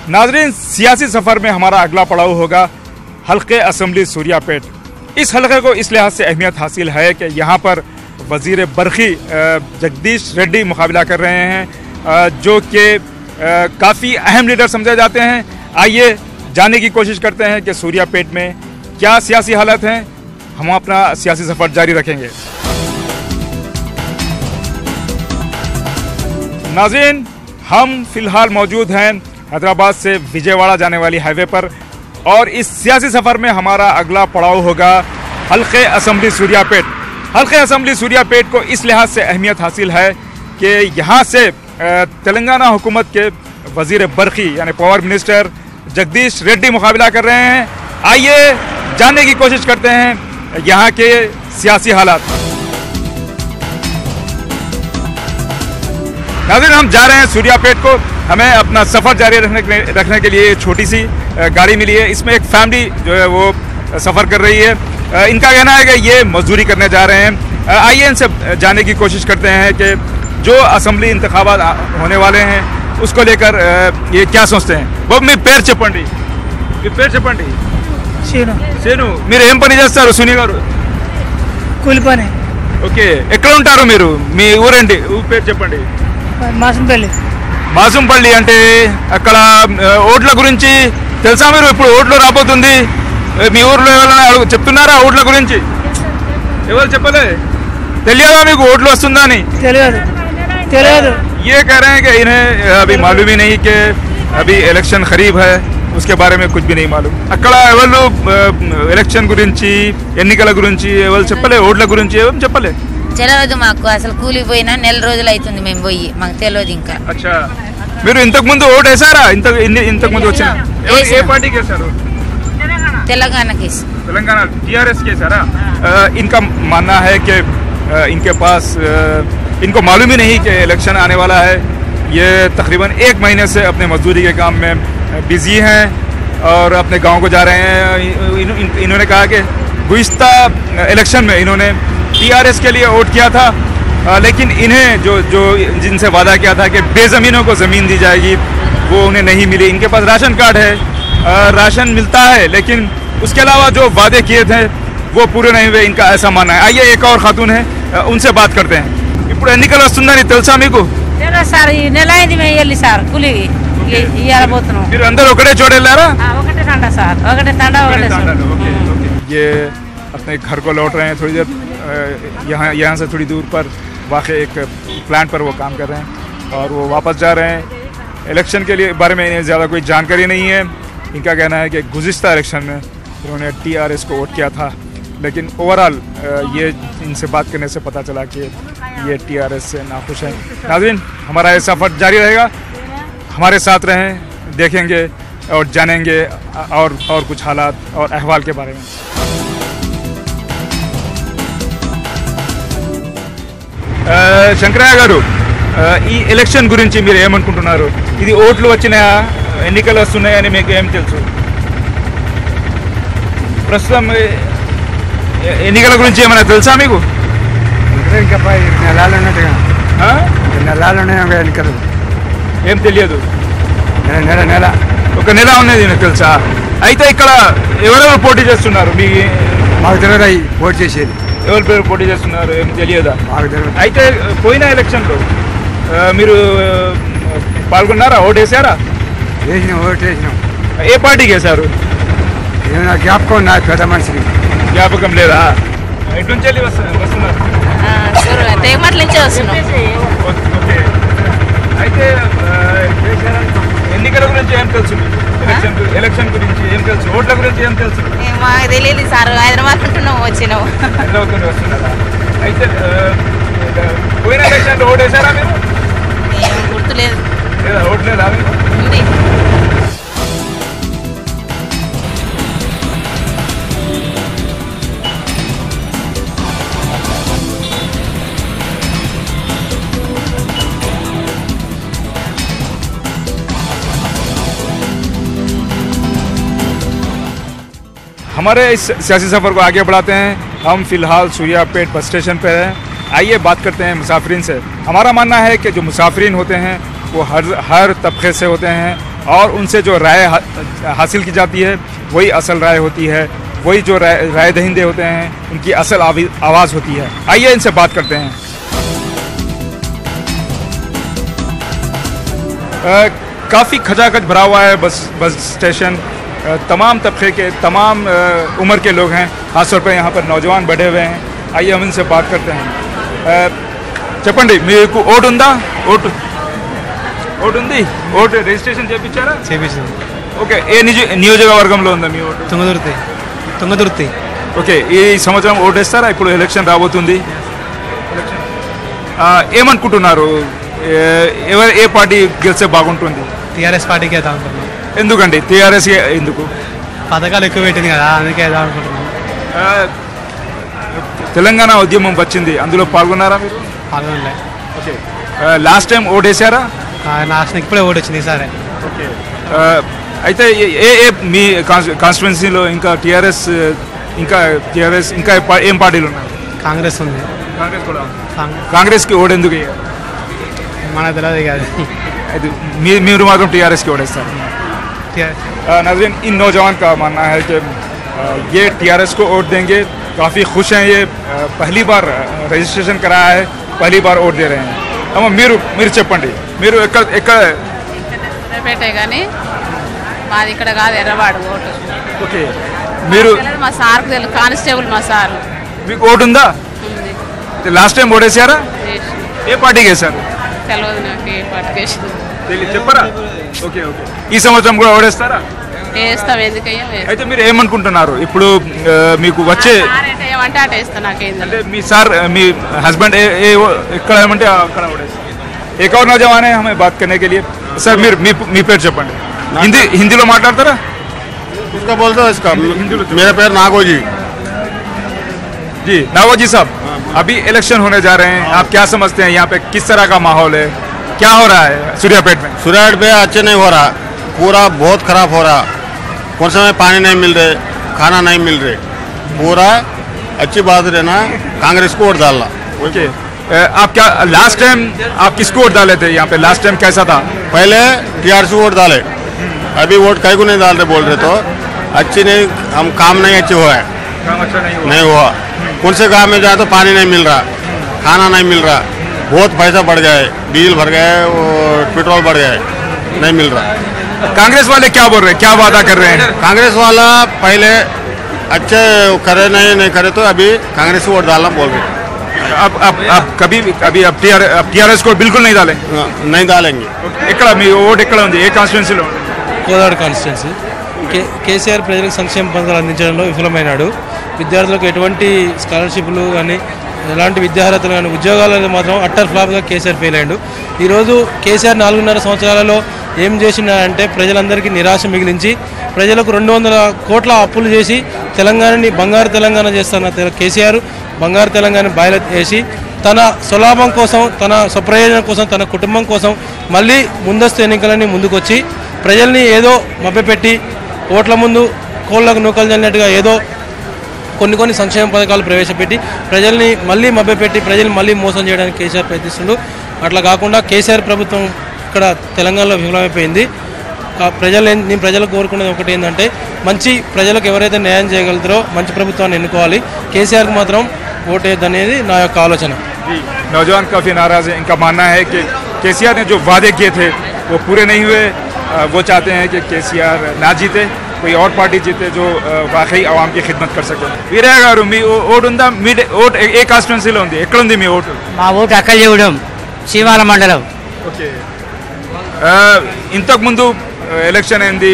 नाजरीन, सियासी सफ़र में हमारा अगला पड़ाव होगा हल्के असम्बली सूर्यापेट। इस हल्के को इस लिहाज से अहमियत हासिल है कि यहाँ पर वज़ीर बरखी जगदीश रेड्डी मुकाबला कर रहे हैं, जो कि काफ़ी अहम लीडर समझे जाते हैं। आइए जानने की कोशिश करते हैं कि सूर्यापेट में क्या सियासी हालत हैं। हम अपना सियासी सफ़र जारी रखेंगे। नाज़रीन, हम फ़िलहाल मौजूद हैं हैदराबाद से विजयवाड़ा जाने वाली हाईवे पर, और इस सियासी सफ़र में हमारा अगला पड़ाव होगा हल्के असम्बली सूर्यापेट। हल्के असम्बली सूर्यापेट को इस लिहाज से अहमियत हासिल है कि यहाँ से तेलंगाना हुकूमत के वज़ीर बरखी यानी पावर मिनिस्टर जगदीश रेड्डी मुकाबला कर रहे हैं। आइए जानने की कोशिश करते हैं यहाँ के सियासी हालात। नाज़रीन, हम जा रहे हैं सूर्यापेट को। हमें अपना सफ़र जारी रखने के लिए छोटी सी गाड़ी मिली है। इसमें एक फैमिली जो है वो सफ़र कर रही है। इनका कहना है कि ये मजदूरी करने जा रहे हैं। आइए इनसे जानने की कोशिश करते हैं कि जो असम्बली इंतखाबात होने वाले हैं उसको लेकर ये क्या सोचते हैं। वो मेरे पैर చెప్పండి, మీ పేరు చెప్పండి। సేను, మీరు ఏం పని చేస్తారు సునీ గారు? కూలి పని। ఓకే, ఎక్కడ ఉంటారు మీరు? మీ ఊరండి, ఊరు పేరు చెప్పండి। మాసంపల్లి। మాసంపల్లి అంటే అక్కడ ఓట్ల గురించి తెలుసా మీరు? ఇప్పుడు ఓట్లు రాబోతుంది, మీ ఊర్లో ఎవరైనా చెప్తున్నారా ఓట్ల గురించి? ఎవరు చెప్పలే? తెలియదా మీకు ఓట్లు వస్తుందా అని? తెలియదు। ये कह रहे हैं कि इन्हें अभी मालूम ही नहीं कि अभी इलेक्शन करीब है, उसके बारे में कुछ भी नहीं मालूम। అక్కడ ఎవరు ఎలక్షన్ గురించి, ఎన్నికల గురించి ఎవరు చెప్పలే? ఓట్ల గురించి ఏం చెప్పలే? తెలియదు మాకు. అసలు కూలికి పోయినా నెల రోజులు అవుతుంది మేము పోయి, మాకు తెలియదు ఇంకా. అచ్చా, మీరు ఇంతకు ముందు ఓటు వేసారా? ఇంతకు ముందు వచ్చిన ఏ పార్టీకి వేసారు? తెలంగాణకి। तेलंगाना टीआरएस के सारा। इनका मानना है कि इनके पास इनको मालूम ही नहीं कि इलेक्शन आने वाला है। ये तकरीबन 1 महीने से अपने मजदूरी के काम में बिजी हैं और अपने गांव को जा रहे हैं। इन्होंने कहा कि गुज़िश्ता इलेक्शन में इन्होंने टीआरएस के लिए वोट किया था, लेकिन इन्हें जो जिनसे वादा किया था कि बेज़मीनों को ज़मीन दी जाएगी, वो उन्हें नहीं मिली। इनके पास राशन कार्ड है, राशन मिलता है, लेकिन उसके अलावा जो वादे किए थे वो पूरे नहीं हुए, इनका ऐसा मानना है। आइए एक और खातून है, उनसे बात करते हैं। ఇప్పుడు ఎన్నికలు వస్తుందని తెలుసా మీకు? సార్ ఈ నెల అయింది మేము వెళ్ళి సార్ కూలికి ఇవాళ పోతున్నాం। మీరు అందరూ ఒకటే చోట వెళ్ళారా? ఒకటే తండా సార్, ఒకటే తండా ఒకటే సార్। ये अपने घर को लौट रहे हैं। थोड़ी देर यहाँ से थोड़ी दूर पर वाक़ई एक प्लांट पर वो काम कर रहे हैं और वो वापस जा रहे हैं। इलेक्शन के लिए बारे में इन्हें ज़्यादा कोई जानकारी नहीं है। इनका कहना है कि गुज़िश्ता इलेक्शन में इन्होंने टीआरएस को वोट किया था, लेकिन ओवरऑल ये इनसे बात करने से पता चला कि ये टीआरएस से नाखुश हैं। नाज़रीन, हमारा ये सफ़र जारी रहेगा, हमारे साथ रहें, देखेंगे और जानेंगे और कुछ हालात और अहवाल के बारे में। శంకరయ్య గారు, ఈ ఎలక్షన్ గురించి మీరు ఏమనుకుంటున్నారు? ఇది ఓట్లు వచ్చినాయా, ఎన్నికలు వస్తున్నాయని మీకు ఏం తెలుసు? ప్రస్తుతం ఎన్నికల గురించి ఏమైనా తెలుసా మీకు? ఇంకా నెలలు ఉన్నట్టుగా, నెలలు ఉన్నాయి ఎన్నికలు, ఏం తెలియదు. నెల ఒక నెల ఉన్నది నాకు తెలుసా? అయితే ఇక్కడ ఎవరెవరు పోటీ చేస్తున్నారు? మీ మాకు తెలియదు అవి పోటీ చేసేది. ఎవరి పేరు పోటీ చేస్తున్నారు ఏం తెలియదా? మాకు తెలియదు. అయితే పోయిన ఎలక్షన్లో మీరు పాల్గొన్నారా? ఓటు వేసారా? వేసినాం, ఓటు వేసినాం. ఏ పార్టీకి వేశారు? ఏమైనా జ్ఞాపకం నా పెద్ద మనిషికి జ్ఞాపకం లేదా? ఎటు నుంచి వెళ్ళి వస్తున్నారు? తేమట్ల నుంచే వస్తున్నాం। ఓకే, అయితే ఎన్నికల గురించి ఏం తెలుసు? ఎలక్షన్ గురించి ఏం తెలుసు? ఓట్ల గురించి ఏం తెలుసు? మాకు తెలియదు సార్, హైదరాబాద్ ఉంటున్నాం వచ్చినాం। వస్తున్నారా? అయితే పోయిన ఎలక్షన్లో ఓటు వేసారా మీరు? గుర్తులేదు। లేదా ఓటు లేదా? ఉంది। हमारे इस सियासी सफ़र को आगे बढ़ाते हैं। हम फ़िलहाल सूर्यापेट बस स्टेशन पर हैं। आइए बात करते हैं मुसाफिरीन से। हमारा मानना है कि जो मुसाफिरीन होते हैं वो हर तबके से होते हैं और उनसे जो राय हासिल की जाती है वही असल राय होती है, वही जो राय दहिंदे होते हैं उनकी असल आवाज़ होती है। आइए इनसे बात करते हैं। काफ़ी खचाखच भरा हुआ है बस स्टेशन। तमाम तबके के तमाम उम्र के लोग हैं, खासतौर पर यहाँ पर नौजवान बढ़े हुए हैं। आइए हम इनसे बात करते हैं। చెప్పండి, మీకు ఓటు ఉందా? ఓటు ఉంది. ఓటు రిజిస్ట్రేషన్ చేయించారా? చేయించింది. ఓకే, ఏ నియోజకవర్గంలో ఉందా మీ ఓటు? తుంగదుర్తి. ఓకే, ఈ సంవత్సరం ఓటు వేస్తారా? ఇప్పుడు ఎలక్షన్ రాబోతుంది. ఏమనుకుంటున్నారు, ఏ పార్టీ గెలిస్తే బాగుంటుంది? టీఆర్ఎస్ పార్టీకి వేద్దాం అనుకుంటున్నాం. ఎందుకండి టీఆర్ఎస్? ఎందుకు? పథకాలు ఎక్కువ పెట్టింది కదా, అందుకే వేద్దాం అనుకుంటున్నాం. తెలంగాణ ఉద్యమం వచ్చింది, అందులో పాల్గొన్నారా మీరు? పాల్గొనలే. ఓకే, లాస్ట్ టైం ఓటు వేసారా? లాస్ట్ ఇప్పుడే ఓటు వచ్చింది ఈసారి. ఓకే, అయితే మీ కాన్స్టిట్యున్సీలో ఇంకా టీఆర్ఎస్ ఇంకా ఏం పార్టీలు ఉన్నాయి? కాంగ్రెస్ ఉంది. కాంగ్రెస్ కూడా. కాంగ్రెస్కి ఓటు ఎందుకు వేయాలి? మనకు తెలియదు కాదు. మీరు మాత్రం టీఆర్ఎస్కి ఓటేస్తారు? नाज़रीन, इन नौजवान का मानना है कि ये टीआरएस को वोट देंगे, काफ़ी खुश हैं। ये पहली बार रजिस्ट्रेशन कराया है, पहली बार वोट दे रहे हैं। अम्मा మీరు చెప్పండి, మీరు ఎక్కడ పెట్టే కానీ మాది ఇక్కడ కాదు, ఎర్రవాడు ఓటు. ఓకే, మీరు మా సార్కు తెలుసు, కానిస్టేబుల్ మా సార్. మీకు ఓటు ఉందా? Last time ఓటేసారా? ఏ పార్టీకి వేశారు? తెలియదు నాకు ఏ పార్టీకి వేసింది. చెప్పరా? ఓకే ఓకే, ఈ సంవత్సరం కూడా ఓడేస్తారా? వేస్తాం, ఎందుకయ్యా. అయితే మీరు ఏమనుకుంటున్నారు ఇప్పుడు మీకు వచ్చే? ఏమంటే అటు వేస్తా, నాకేంది. అంటే మీ సార్, మీ హస్బెండ్ ఎక్కడ ఏమంటే అక్కడ ఓడేస్తారు. एक और नौजवान है हमें बात करने के लिए। सर మీ పేరు చెప్పండి. हिंदी మాట్లాడతారా? इसका बोलते हो इसका? मेरा पैर नागोजी जी। नागोजी साहब, अभी इलेक्शन होने जा रहे हैं, आप क्या समझते हैं यहाँ पे किस तरह का माहौल है, क्या हो रहा है सूर्यापेट में? सूर्यापेट पे अच्छे नहीं हो रहा, पूरा बहुत खराब हो रहा। कौन समय पानी नहीं मिल रहे, खाना नहीं मिल रहे, पूरा अच्छी बात रहना, कांग्रेस को वोट डालना। ओके, आप क्या लास्ट टाइम आप किसको वोट डाले थे यहाँ पे? लास्ट टाइम कैसा था? पहले टीआरएस वोट डाले, अभी वोट कहीं को नहीं डाल रहे बोल रहे, तो अच्छी नहीं, हम काम नहीं अच्छे हुआ है, काम अच्छा नहीं हुआ। कौन से गाँव में जाए तो पानी नहीं मिल रहा, खाना नहीं मिल रहा, बहुत पैसा बढ़ गया है, डीजल भर गया है और पेट्रोल बढ़ गया है, नहीं मिल रहा। कांग्रेस वाले क्या बोल रहे हैं, क्या वादा कर रहे हैं? कांग्रेस वाला पहले अच्छे करे नहीं करे, तो अभी कांग्रेस को वोट डालना बोल रहे। अब कभी अब टीआरएस को बिल्कुल नहीं डालेंगे? नहीं डालेंगे। ఇక్కడ మీ ఓటు ఎక్కడ ఉంది, ఏ కాన్స్టిట్యున్సీలో? కోదాడ కాన్స్టిట్యున్సీ. కేసీఆర్ ప్రజలకు సంక్షేమ పథకాలు అందించడంలో విఫలమైనాడు. విద్యార్థులకు ఎటువంటి స్కాలర్షిప్లు కానీ ఎలాంటి విద్యార్హతలు కానీ ఉద్యోగాలలో మాత్రం అట్టర్ ఫ్లాప్గా కేసీఆర్ ఫెయిల్ అయ్యాడు. ఈరోజు కేసీఆర్ 4.5 సంవత్సరాలలో ఏం చేసినాడంటే ప్రజలందరికీ నిరాశ మిగిలించి ప్రజలకు 200 కోట్ల అప్పులు చేసి తెలంగాణని బంగారు తెలంగాణ చేస్తున్న కేసీఆర్ బంగారు తెలంగాణ బయలు వేసి తన స్వలాభం కోసం, తన స్వప్రయోజనం కోసం, తన కుటుంబం కోసం మళ్ళీ ముందస్తు ఎన్నికలని ముందుకొచ్చి ప్రజల్ని ఏదో మభ్యపెట్టి ఓట్ల ముందు కోళ్ళకు నూకలు చల్లినట్టుగా ఏదో కొన్ని సంక్షేమ పథకాలు ప్రవేశపెట్టి ప్రజల్ని మళ్ళీ మభ్యపెట్టి ప్రజల్ని మళ్ళీ మోసం చేయడానికి కేసీఆర్ ప్రయత్నిస్తుండు. అట్లా కాకుండా కేసీఆర్ ప్రభుత్వం ఇక్కడ తెలంగాణలో విఫలమైపోయింది. నేను ప్రజలకు కోరుకునేది ఒకటి ఏంటంటే మంచి ప్రజలకు ఎవరైతే న్యాయం చేయగలుగుతారో మంచి ప్రభుత్వాన్ని ఎన్నుకోవాలి, కేసీఆర్కి మాత్రం ఓటేద్దనేది నా యొక్క ఆలోచన. नौजवान काफ़ी नाराज़ है, इनका मानना है कि केसीआर ने जो वादे किए थे वो पूरे नहीं हुए। वो चाहते हैं कि केसीआर ना जीते, कोई और पार्टी जीते जो वाकई आवाम की खिदमत कर सके. వీరయ్య గారు, మీ ఓటు ఉందా? మీ ఓటు ఏ కాన్స్టిట్యున్సీలో ఉంది? ఎక్కడ ఉంది మీ ఓటు? మా ఓటు అక్కలగూడెం శివాల మండలం. ఓకే, ఇంతకుముందు ఎలక్షన్ అయింది,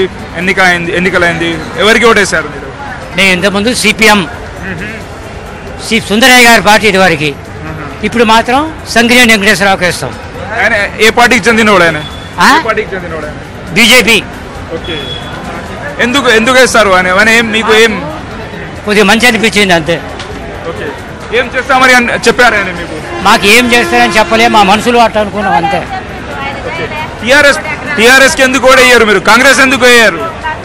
ఎన్నికలైంది, ఎవరికి ఓటేశారు మీరు? నేను ఇంతకుముందు సిపిఎం శ్రీ సుందరయ్య గారి పార్టీ ఇదివరకు, ఇప్పుడు మాత్రం సంగ్రీయ వెంకటేశ్వరరావుకి వేస్తాం. ఆయన ఏ పార్టీకి చెందినవాడు? ఆయన పార్టీకి చెందినవాడు? బీజేపీ. ఓకే, ఎందుకు వేస్తారు ఆయన? మీకు ఏం కొద్దిగా మంచి అనిపించింది అంతే. ఓకే, ఏం చేస్తామని చెప్పారు ఆయన మీకు? మాకు ఏం చేస్తారని చెప్పలే, మా మనసులో అట్లా అనుకున్నాం అంతే. టీఆర్ఎస్కి ఎందుకు ఓడయ్యారు మీరు? కాంగ్రెస్ ఎందుకు వేయరు?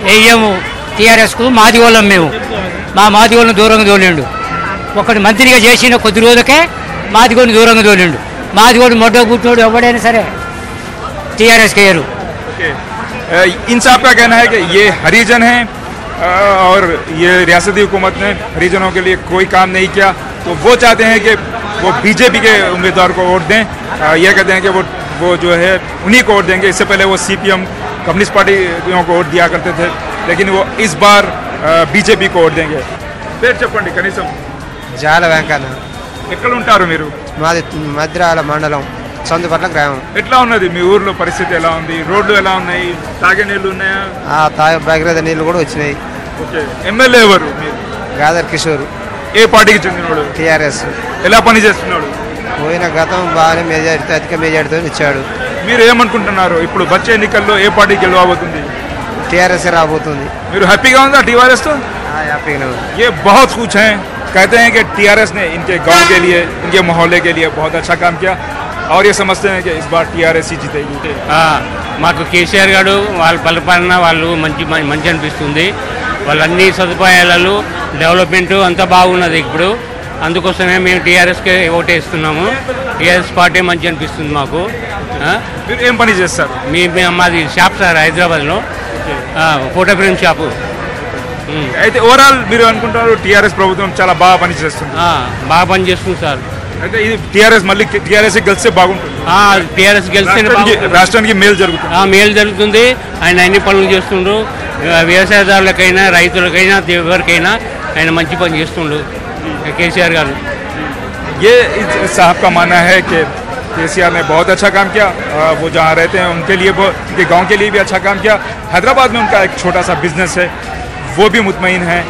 వేయము టీఆర్ఎస్కు. మాది వాళ్ళం మేము, మా మాది వాళ్ళని దూరంగా తోలిండు. ఒకటి మంత్రిగా చేసిన కొద్ది రోజులకే మాదిగోని దూరంగా తోలిండు. మాదిగోడు మొడ్డ గుట్టోడు ఎవడైనా సరే టీఆర్ఎస్కి వేయరు. इन साहब का कहना है कि ये हरिजन हैं और ये रियासती हुकूमत ने हरिजनों के लिए कोई काम नहीं किया, तो वो चाहते हैं कि वो बीजेपी के उम्मीदवार को वोट दें। ये कहते हैं कि वो जो है उन्हीं को वोट देंगे। इससे पहले वो सीपीएम कम्युनिस्ट पार्टियों को वोट दिया करते थे, लेकिन वो इस बार बीजेपी को वोट देंगे। పేరు చెప్పండి కనీసం. జాల వెంకన్న. ఎక్కడ ఉంటారు మీరు? మాది మద్రాల మండలం సందుపట్ల గ్రామం. ఎట్లా ఉన్నది మీ ఊర్లో పరిస్థితి? ఎలా ఉంది? రోడ్లు ఎలా ఉన్నాయి? తాగే నీళ్లు ఉన్నాయా? తాగే భగీరథ నీళ్లు కూడా వచ్చినాయి. ఓకే. ఎమ్మెల్యే ఎవరు? గాదర్ కిషోర్. ఏ పార్టీకి చెందినవాడు? టీఆర్ఎస్. ఎలా పని చేస్తున్నాడు? పోయిన గతం బాగానే మెజారిటీ, అధిక మెజారిటీతో ఇచ్చాడు. మీరు ఏమనుకుంటున్నారు? ఇప్పుడు వచ్చే ఎన్నికల్లో ఏ పార్టీ గెలవబోతుంది? టీఆర్ఎస్ రాబోతుంది. మీరు హ్యాపీగా ఉందా టీఆర్ఎస్ తో? హ్యాపీగా ఉంది. ये बहुत कुछ हैं, कहते हैं कि टीआरएस ने इनके गांव के लिए, इनके मोहल्ले के लिए बहुत अच्छा काम किया और ये समझते हैं कि इस बार टीआरएस ही जीतेगी. మాకు కేసీఆర్ గారు వాళ్ళ పరిపాలన వాళ్ళు మంచి అనిపిస్తుంది. వాళ్ళు అన్ని సదుపాయాలు డెవలప్మెంట్ అంతా బాగున్నది ఇప్పుడు. అందుకోసమే మేము టీఆర్ఎస్కే ఓటేస్తున్నాము. టీఆర్ఎస్ పార్టీ మంచి అనిపిస్తుంది మాకు. మీరు ఏం పని చేస్తారు? మాది షాప్ సార్, హైదరాబాద్లో ఫోటో ఫ్రేమ్ షాపు. అయితే ఓవరాల్ మీరు అనుకుంటారు టీఆర్ఎస్ ప్రభుత్వం చాలా బాగా పనిచేస్తుంది? బాగా పనిచేస్తుంది సార్. అయితే ఇది టీఆర్ఎస్ మళ్ళీ టీఆర్ఎస్ గెలిస్తే బాగుంటుంది. టీఆర్ఎస్ గెలిస్తే రాష్ట్రానికి మేలు జరుగుతుంది. మేలు జరుగుతుంది. ఆయన అన్ని పనులు చేస్తుండ్రు. వ్యవసాయదారులకైనా రైతులకైనా ఎవరికైనా ఆయన మంచి పని చేస్తుండ్రు కేసీఆర్ గారు. ये साहब का मानना है कि केसीआर ने बहुत अच्छा काम किया. वो जहाँ रहते हैं उनके लिए, उनके गांव के लिए भी अच्छा काम किया. हैदराबाद में उनका एक छोटा सा बिजनेस है, वो भी मुतमईन है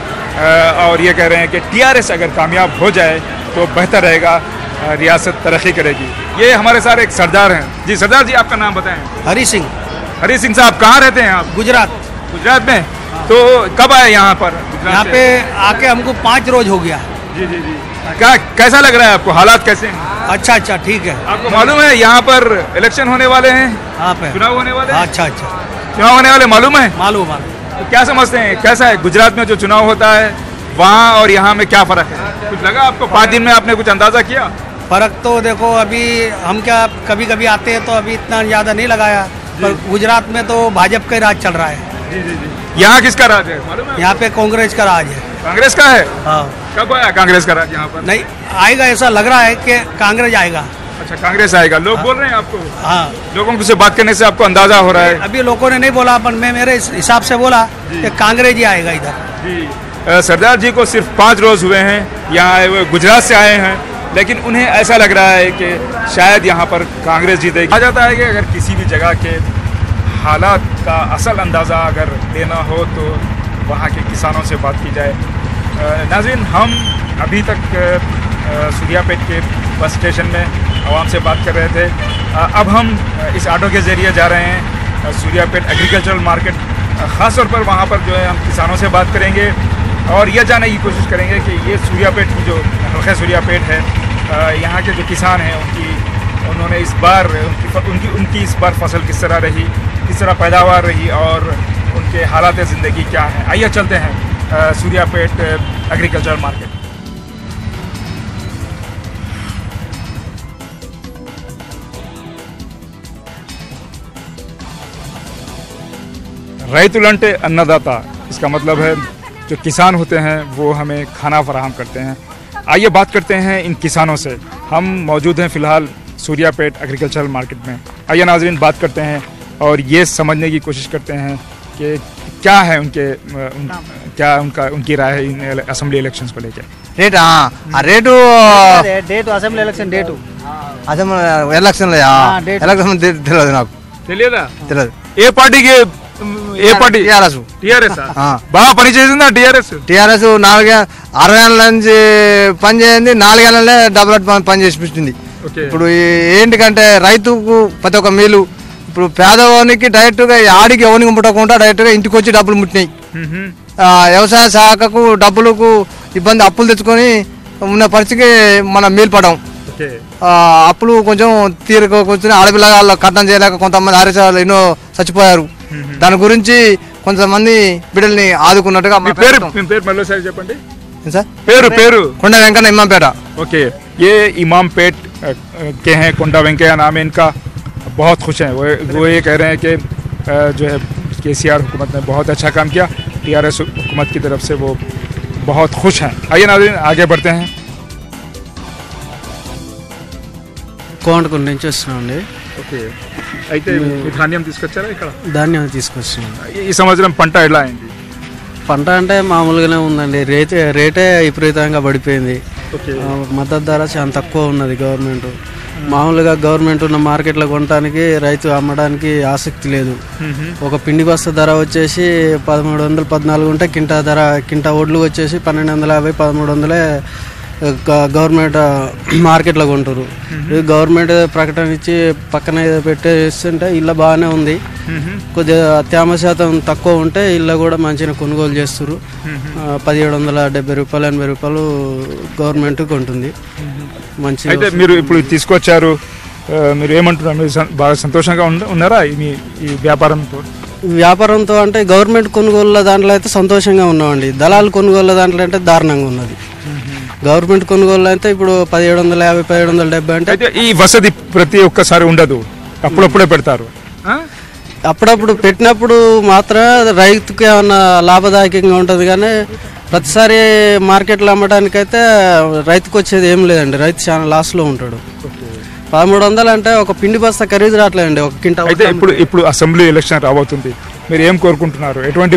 और ये कह रहे हैं कि टीआरएस अगर कामयाब हो जाए तो बेहतर रहेगा, रियासत तरक्की करेगी. ये हमारे साथ एक सरदार हैं. जी सरदार जी, आपका नाम बताएं. हरी सिंह. हरी सिंह साहब, कहाँ रहते हैं आप? गुजरात. गुजरात में. तो कब आए यहाँ पर? यहाँ पे आके हमको 5 रोज हो गया. जी जी जी. क्या कैसा लग रहा है आपको? हालात कैसे हैं? अच्छा ठीक है. आपको मालूम है यहाँ पर इलेक्शन होने वाले हैं? चुनाव होने वाले हैं? अच्छा चुनाव होने वाले मालूम है? मालूम. तो क्या समझते हैं, कैसा है गुजरात में जो चुनाव होता है वहाँ और यहाँ में क्या फर्क है? कुछ लगा आपको? 5 दिन में आपने कुछ अंदाजा किया? फर्क तो देखो, अभी हम क्या कभी कभी आते हैं तो अभी इतना ज्यादा नहीं लगाया, पर गुजरात में तो भाजपा का राज चल रहा है. जी जी जी. यहाँ किसका राज है मालूम है? यहाँ पे कांग्रेस का राज है. कांग्रेस का है? हाँ. कब आया कांग्रेस का राज यहाँ पर? नहीं आएगा, ऐसा लग रहा है कि कांग्रेस आएगा. अच्छा, कांग्रेस आएगा. लोग बोल रहे हैं आपको? हाँ. लोगों से बात करने से आपको अंदाजा हो रहा है? अभी लोगों ने नहीं बोला, पर मैं मेरे हिसाब से बोला कि कांग्रेस ही आएगा इधर. जी. सरदार जी को सिर्फ 5 रोज हुए हैं यहाँ आए हुए, गुजरात से आए हैं, लेकिन उन्हें ऐसा लग रहा है कि शायद यहाँ पर कांग्रेस जीतेगी. आ जाता है कि अगर किसी भी जगह के हालात का असल अंदाज़ा अगर लेना हो तो वहाँ के किसानों से बात की जाए. नाज़रीन, हम अभी तक सूर्यापेट के बस स्टेशन में आवाम से बात कर रहे थे. अब हम इस ऑटो के ज़रिए जा रहे हैं सूर्यापेट एग्रीकल्चरल मार्केट. ख़ास तौर पर वहाँ पर जो है हम किसानों से बात करेंगे और यह जानने की कोशिश करेंगे कि ये सूर्यापेट की जो हल्का सूर्यापेट है, यहाँ के जो किसान हैं उन्होंने इस बार उनकी इस बार फसल किस तरह रही, किस तरह पैदावार रही और उनके हालात ज़िंदगी क्या हैं. आइए चलते हैं सूर्यापेट एग्रीकल्चरल मार्केट. రైతులంటే अन्नदाता, इसका मतलब है जो किसान होते हैं वो हमें खाना फराहम करते हैं. आइए बात करते हैं इन किसानों से. हम मौजूद हैं फ़िलहाल सूर्यापेट एग्रीकल्चरल मार्केट में. आइए नाज़रीन, बात करते हैं और ये समझने की कोशिश करते हैं कि क्या है उनकी राय है इन असेंबली इलेक्शंस को लेकर. Rate assembly election date election తెలియదు నాకు. తెలియదా? తెలియదు. ఏ పార్టీకి? ఏ పార్టీ? టీఆర్ఎస్. బాగా పని చేసిందా టీఆర్ఎస్? టీఆర్ఎస్ 6 ఏళ్ళ నుంచి పని చేయండి, 4 ఏళ్ళనే డబుల్ పని చేసిస్తుంది. ఇప్పుడు ఏంటికంటే రైతుకు ప్రతి ఒక్క మేలు. ఇప్పుడు పేదవానికి డైరెక్ట్గా ఆడికి ఎవరికి ముట్టకుండా డైరెక్ట్గా ఇంటికి వచ్చి డబ్బులు ముట్టినాయి. వ్యవసాయ శాఖకు డబ్బులకు ఇబ్బంది, అప్పులు తెచ్చుకొని ఉన్న పరిస్థితికి మనం మేల్పడం. అప్పులు కొంచెం తీరుకొచ్చిన ఆడపిల్లలు కట్టం చేయలేక కొంతమంది ఆరేసాలు ఎన్నో చచ్చిపోయారు. దాని గురించి కొంతమంది బిడ్డల్ని ఆదుకున్నట్టుగా. చెప్పండి సార్. పేరు కొండ వెంకన్న, ఇమాంపేట. ओके, ये इमामपेट के हैं. कोंडा वेंकैया नाम है इनका. बहुत खुश हैं वो ये कह रहे हैं कि जो है केसीआर हुकूमत ने बहुत अच्छा काम किया। टीआरएस हुकूमत की तरफ से वो बहुत खुश हैं। आइए नाज़रीन आगे बढ़ते हैं। కోండకొండ నుంచి వస్తున్నామండి. ఓకే, అయితే ఈ ధాన్యం తీసుకొచ్చారా ఇక్కడ? ధాన్యం తీసుకొస్తున్నాం. ఈ సంవత్సరం పంట ఎలా అయింది? పంట అంటే మామూలుగానే ఉందండి. రేటే విపరీతంగా పడిపోయింది. మద్దతు ధర చాలా తక్కువ ఉన్నది. మామూలుగా గవర్నమెంట్ ఉన్న మార్కెట్లో కొనడానికి రైతు అమ్మడానికి ఆసక్తి లేదు. ఒక పిండి బస్తా ధర వచ్చేసి 1300 14 ఉంటే కింటా ఒడ్లు వచ్చేసి 1250 1300 గవర్నమెంట్ మార్కెట్లో కొంటారు. గవర్నమెంట్ ప్రకటన ఇచ్చి పక్కన పెట్టేస్తుంటే ఇళ్ళ బాగానే ఉంది. కొద్దిగా తేమ శాతం తక్కువ ఉంటే ఇళ్ళ కూడా మంచిగా కొనుగోలు చేస్తారు. 1770 రూపాయలు 80 రూపాయలు గవర్నమెంట్ కొంటుంది. మంచి అయితే మీరు ఇప్పుడు తీసుకొచ్చారు, మీరు ఏమంటున్నారు? మీరు బాగా సంతోషంగా ఉన్నారా ఈ వ్యాపారంతో? అంటే గవర్నమెంట్ కొనుగోలు దాంట్లో అయితే సంతోషంగా ఉన్నామండి. దళాలు కొనుగోలు దాంట్లో అంటే దారుణంగా ఉన్నది. గవర్నమెంట్ కొనుగోలు అయితే ఇప్పుడు 1750 1770 అంటే ఈ వసతి ప్రతి ఒక్కసారి ఉండదు, అప్పుడప్పుడే పెడతారు. అప్పుడప్పుడు పెట్టినప్పుడు మాత్రం రైతుకి ఏమన్నా లాభదాయకంగా ఉంటుంది, కానీ ప్రతిసారి మార్కెట్లో అమ్మడానికైతే రైతుకు వచ్చేది ఏం లేదండి. రైతు చాలా లాస్లో ఉంటాడు. 1300 అంటే ఒక పిండి బస్తా ఖరీదు రావట్లేదండి ఒక కింటా. అయితే ఇప్పుడు అసెంబ్లీ ఎలక్షన్ రాబోతుంది, మీరు ఏం కోరుకుంటున్నారు? ఎటువంటి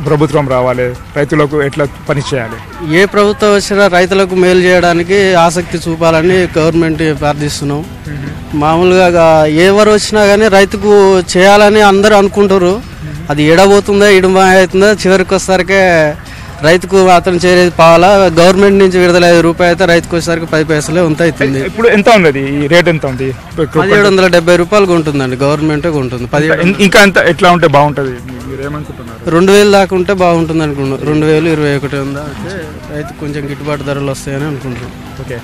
ప్రభుత్వం రావాలి? రైతులకు ఎట్లా పని చేయాలి? ఏ ప్రభుత్వం వచ్చినా రైతులకు మేలు చేయడానికి ఆసక్తి చూపాలని గవర్నమెంట్ ప్రార్థిస్తున్నాం. మామూలుగా ఎవరు వచ్చినా కానీ రైతుకు చేయాలని అందరూ అనుకుంటారు. అది ఎడబోతుందో ఇడుమా అవుతుందో చివరికి వచ్చేసరికి రైతుకు మాత్రం చేరేది పావాలా. గవర్నమెంట్ నుంచి విడుదల 5 రూపాయలు అయితే రైతుకు వచ్చేసరికి 10 పైసలే అవుతుంది. ఇప్పుడు ఎంత ఉంది ఈ రేట్? ఎంత ఉంది? 1770 రూపాయలు ఉంటుందండి. గవర్నమెంట్ ఉంటుంది. ఇంకా ఎంత ఎట్లా ఉంటే బాగుంటుంది? మీరు ఏమనుకుంటున్నారు? 2000 దాకా ఉంటే బాగుంటుంది అనుకుంటున్నాం. 2021 ఉందా అంటే రైతు కొంచెం గిట్టుబాటు ధరలు వస్తాయని అనుకుంటున్నాం. ఓకే,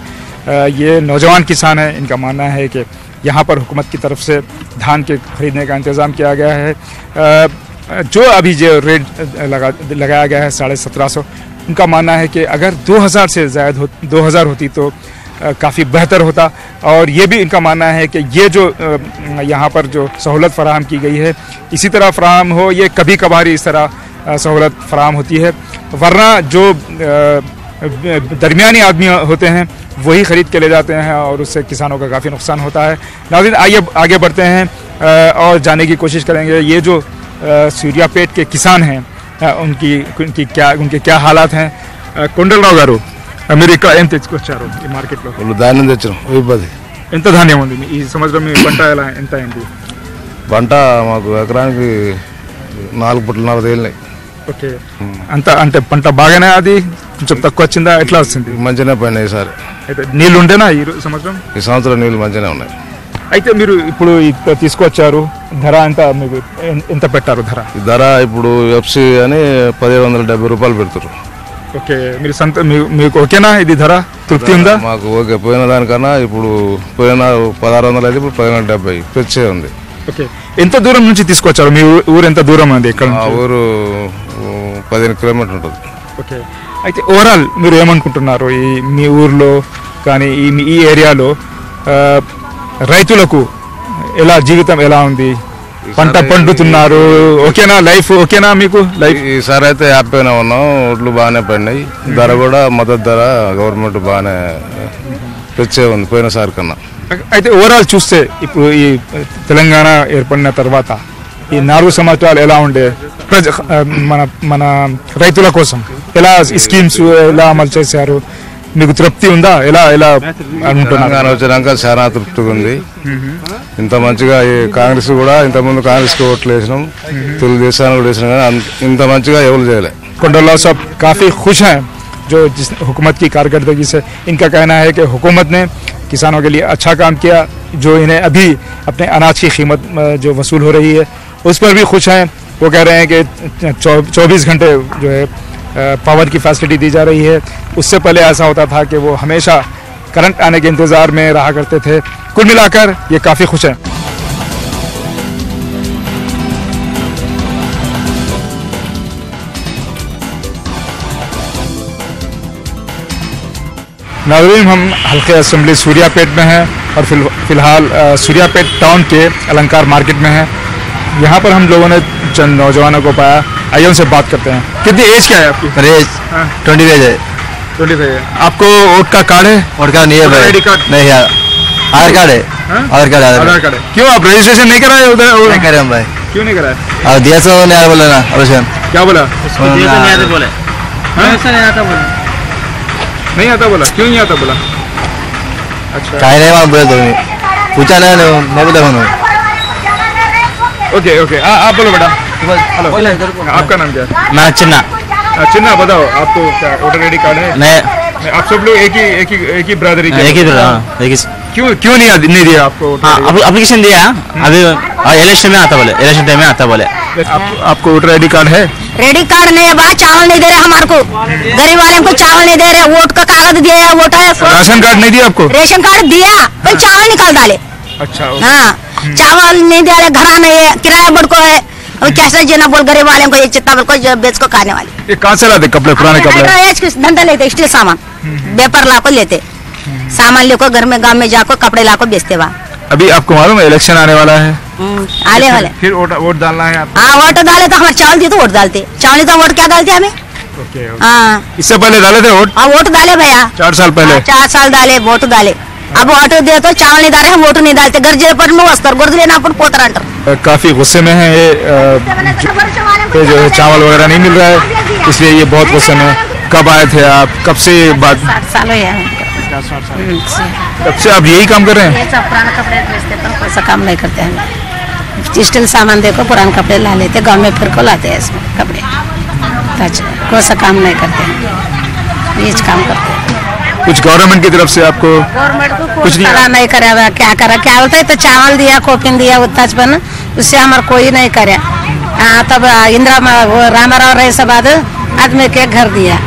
ये नौजवान किसान है, इनका मानना है कि यहाँ पर हुकूमत की तरफ से धान के खरीदने का इंतज़ाम किया गया है। जो अभी जो रेट लगाया गया है 1750, उनका मानना है कि अगर 2000 से ज़्यादा 2000 होती तो काफ़ी बेहतर होता। और ये भी इनका मानना है कि ये जो यहाँ पर जो सहूलत फराहम की गई है इसी तरह फराहम हो, ये कभी कभार इस तरह सहूलत फराहम होती है, वरना जो दरमियानी आदमी होते हैं वही ख़रीद के ले जाते हैं और उससे किसानों का काफ़ी नुकसान होता है। नाज़रीन आइए आगे बढ़ते हैं और जानने की कोशिश करेंगे ये जो सूर्यापेट के किसान हैं उनके क्या हालात हैं। కొండలరావు గారు, మీరు ఇక్కడ ఏం తెచ్చుకొచ్చారు ఈ మార్కెట్లో? ధాన్యం తెచ్చాం. ఎంత ధాన్యం ఉంది ఈ సంవత్సరం? మీ పంట ఎంత అయింది? పంట మాకు ఎకరానికి 4 పుట్టలు తేలినాయి. ఓకే, అంత అంటే పంట బాగానే, అది కొంచెం తక్కువ వచ్చిందా? ఎట్లా వస్తుంది? మంచిగానే పోయినాయి ఈసారి. అయితే నీళ్ళు ఉండేనా ఈ సంవత్సరం? ఈ సంవత్సరం నీళ్ళు మంచిగానే ఉన్నాయి. అయితే మీరు ఇప్పుడు తీసుకొచ్చారు, ధర ఎంత పెట్టారు? ధర ఇప్పుడు ఎఫ్సి అని 1770 రూపాయలు పెడతారు. ఓకే, మీకు ఓకేనా? ఇది ధర తృప్తి ఉందా? మాకు ఓకే. పోయిన దానికన్నా ఇప్పుడు పోయిన 1600 అయితే ఇప్పుడు 1770 పెంచే ఉంది. ఓకే, ఎంత దూరం నుంచి తీసుకొచ్చారు? మీ ఊరు ఎంత దూరం ఉంది ఇక్కడ? ఊరు 15 కిలోమీటర్లు ఉంటుంది. ఓకే, అయితే ఓవరాల్ మీరు ఏమనుకుంటున్నారు? మీ ఊర్లో కానీ ఈ ఏరియాలో రైతులకు జీవితం ఎలా ఉంది? పంట పండుతున్నారు, ఓకేనా? లైఫ్ ఓకేనా మీకు? లైఫ్ ఈసారి అయితే హ్యాపీగానే ఉన్నాం. ఒడ్లు బాగానే పడినాయి. ధర కూడా మద్దతు ధర గవర్నమెంట్ బాగానే తెచ్చే ఉంది పోయినసారి కన్నా. అయితే ఓవరాల్ చూస్తే ఇప్పుడు ఈ తెలంగాణ ఏర్పడిన తర్వాత ఈ 4 సంవత్సరాలు ఎలా ఉండే మన రైతుల కోసం? ఎలా స్కీమ్స్ ఎలా అమలు చేశారు? మీకు తృప్తి ఉందా? ఎలా తెలంగాణ వచ్చినాక చాలా తృప్తిగా ఉంది. ఇంత మంచిగా కాంగ్రెస్ కూడా ఇంతకుముందు కాంగ్రెస్కి ఓట్లు వేసినాం, తెలుగుదేశాన్ని కూడా వేసినాం, కానీ ఇంత మంచిగా ఎవరు చేయలే. కొండలరావు साहब काफ़ी खुश हैं जो जिस हुकूमत की कारकर्दगी से। इनका कहना है कि हुकूमत ने किसानों के लिए अच्छा काम किया। जो इन्हें अभी अपने अनाज की कीमत जो वसूल हो रही है उस पर भी खुश हैं। वो कह रहे हैं कि 24 घंटे जो है पावर की फैसिलिटी दी जा रही है। उससे पहले ऐसा होता था कि वो हमेशा करंट आने के इंतज़ार में रहा करते थे। कुल मिलाकर ये काफ़ी खुश हैं। नाज़रीन, हम हल्के असेंबली सूर्यापेट में हैं और फिलहाल सूर्यापेट टाउन के अलंकार मार्केट में हैं। यहाँ पर हम लोगों ने चंद नौजवानों को पाया, आइए उनसे बात करते हैं। कितनी एज क्या है आपकी? मेरी एज 20 एज है। 25 है। आपको वोट का कार्ड है? वोट कार्ड नहीं है भाई। आईडी कार्ड नहीं है, आधार कार्ड है। आधार कार्ड है। क्यों आप रजिस्ट्रेशन नहीं कराए उधर? नहीं करे हम भाई। क्यों नहीं कराए? और दिया सो नहीं बोला ना अवश्य। क्या बोला? नहीं आता बोले। नहीं आता बोला? क्यों नहीं आता बोला? अच्छा काहे नहीं बोले तो पूछा नहीं बोला उन्होंने। ओके ओके आप बोलो बेटा। हेलो, आपका नाम क्या है? मैं चिन्ना। चिन्ना बताओ, आपको क्या वोटर आईडी कार्ड है? नहीं, आप सब लोग एक ही ब्रदरी के? एक ही क्यों नहीं दिया आपको? एप्लीकेशन दिया अभी इलेक्शन में आता बोले, इलेक्शन टाइम में आता बोले। आपको वोटर आईडी कार्ड है? रेडी कार्ड नहीं है बा, चावल नहीं दे रहे हमारे को, गरीब वाले को चावल नहीं दे रहे, वोट का कागज दिया है, वोट है। राशन कार्ड नहीं दिया आपको? रेशन कार्ड दिया पर चावल निकाल डाले। अच्छा हाँ, चावल नहीं दे रहे, घर नहीं है, किराया बढ़ को है, और कैसे जीना बोल गरीब वाले को, ये चित्ता को बेच को खाने वाले। ये कहाँ से लाते कपड़े, पुराने कपड़े? धंधा लेते, स्टील सामान व्यापार लाको लेते, सामान लेको घर में गांव में जाको कपड़े लाको बेचते वहाँ। अभी आपको मालूम है इलेक्शन आने वाला है? आने वाले फिर वोट डालना है आपको? हाँ, वोट डाले तो हमारे चावल दिए तो वोट डालते, चावल नहीं तो वोट क्या डालते हमें। हाँ, इससे पहले डाले थे वोट? हाँ, वोट डाले भैया 4 साल पहले। 4 साल डाले, वोट डाले। अब वोट दे तो चावल नहीं डाले, वोट नहीं डालते, गर्जे पर में वस्तर गुर्द लेना अपन पोतर। काफी गुस्से में है ये, जो है चावल वगैरह नहीं मिल रहा है, इसलिए ये बहुत गुस्से में। कब आए थे आप? कब से बात? 60 साल हुए हैं। तब से आप यही काम कर रहे हैं? पुराने कपड़े बेचते पर कोई सा काम नहीं करते हैं, स्टील सामान देखो पुराने कपड़े ला लेते, गाँव में फिर को लाते हैं इसमें कपड़े, कोई सा काम नहीं करते हैं, ये काम करते हैं। कुछ गवर्नमेंट की तरफ से आपको? गवर्नमेंट को कुछ नहीं करे, क्या करा, क्या बोलते तो चावल दिया, कोपिन दिया, उत्ताजपन, उससे हमारा कोई नहीं करे। हाँ, तब इंदिरा रामाराव रहे सब बाद आदमी के घर दिया,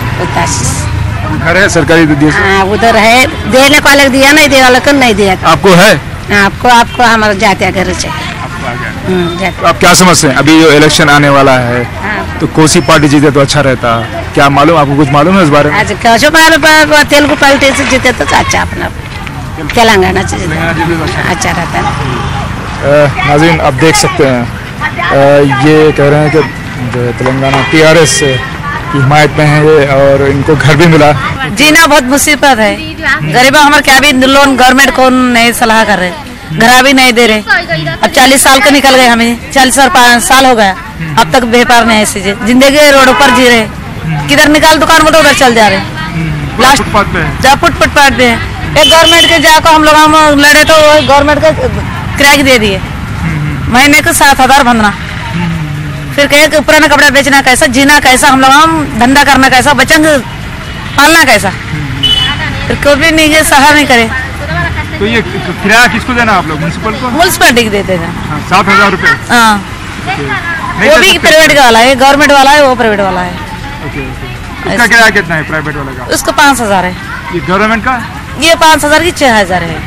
घर है सरकारी? हाँ, उधर है, देने वाले दिया, नहीं देने वाले को नहीं दिया। आपको है? आपको हमारा जातिया घर चाहिए। तो आप क्या समझते हैं अभी जो इलेक्शन आने वाला है, तो कौन सी पार्टी जीते तो अच्छा रहता? क्या मालूम, आपको कुछ मालूम है इस बारे में? तेलुगु पार्टी से जीते तो अच्छा, अपना तेलंगाना से अच्छा रहता है। नाज़रीन आप देख सकते हैं, ये कह रहे हैं कि जो तेलंगाना TRS की हिमायत में है ये, और इनको घर भी मिला। जीना बहुत मुसीबत है, गरीबा हमारे क्या भी लोन गवर्नमेंट को नहीं सलाह कर रहे, घर भी नहीं दे रहे। अब 40 साल का निकल गए, हमें 40 साल हो गया, अब तक व्यापार नहीं ऐसे जिंदगी रोड पर जी रहे, किधर निकाल दुकान बोलो उधर चल जा रहे, लास्ट फुटपाथ पे है। एक गवर्नमेंट के जाकर हम लोग लड़े तो गवर्नमेंट का क्रैक दे दिए, महीने को 7,000 भरना, फिर कहे पुराना कपड़ा बेचना कैसा, जीना कैसा, हम लोग धंधा करना कैसा, बच्चों को पालना कैसा, फिर कोई भी नहीं सहारा नहीं करे। तो ये किराया किसको देना आप लोग? म्युनिसिपल को? म्युनिसिपलिटी को देते थे। 7,000 रुपये? हाँ, वो भी प्राइवेट वाला है, गवर्नमेंट वाला है, वो प्राइवेट वाला है। इसका किराया कितना है प्राइवेट वाले का? उसका 5,000 है। ये गवर्नमेंट का? ये 5,000 की 6,000 है,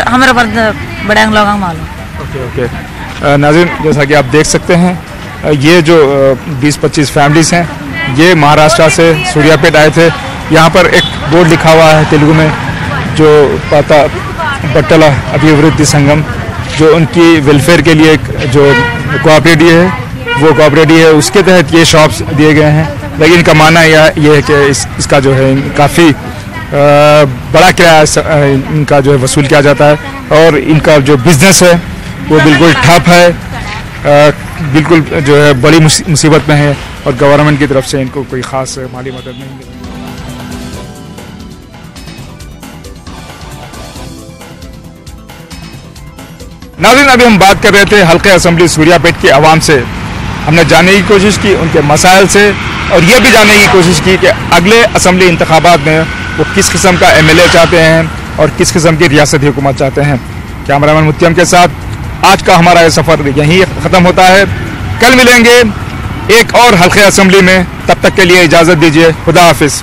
हमारे बड़े लोग मालूम। ओके नाज़रीन, जैसा कि आप देख सकते हैं, ये जो 20-25 फैमिलीज हैं, ये महाराष्ट्र से सूर्यापेट आए थे। यहाँ पर एक बोर्ड लिखा हुआ है तेलुगु में, जो पाता बट्टला अभिवृद्धि संगम, जो उनकी वेलफेयर के लिए एक जो कोऑपरेटिव है, वो कोऑपरेटिव है, उसके तहत ये शॉप्स दिए गए हैं। लेकिन इनका मानना ये है कि इसका जो है काफ़ी बड़ा किराया इनका जो है वसूल किया जाता है, और इनका जो बिज़नेस है वो बिल्कुल ठप है, बिल्कुल जो है बड़ी मुसीबत में है, और गवर्नमेंट की तरफ से इनको कोई ख़ास माली मदद नहीं मिल रही। नाज़रीन, अभी हम बात कर रहे थे हल्के असेंबली सूर्यापेट की आवाम से। हमने जानने की कोशिश की उनके मसाइल से, और ये भी जानने की कोशिश की कि अगले असेंबली इंतखाबात में वो किस किस्म का MLA चाहते हैं और किस किस्म की रियासती हुकूमत चाहते हैं। कैमरामैन मुत्तम के साथ आज का हमारा ये सफ़र यहीं ख़त्म होता है। कल मिलेंगे एक और हल्के असेंबली में, तब तक के लिए इजाज़त दीजिए। खुदा हाफिज़।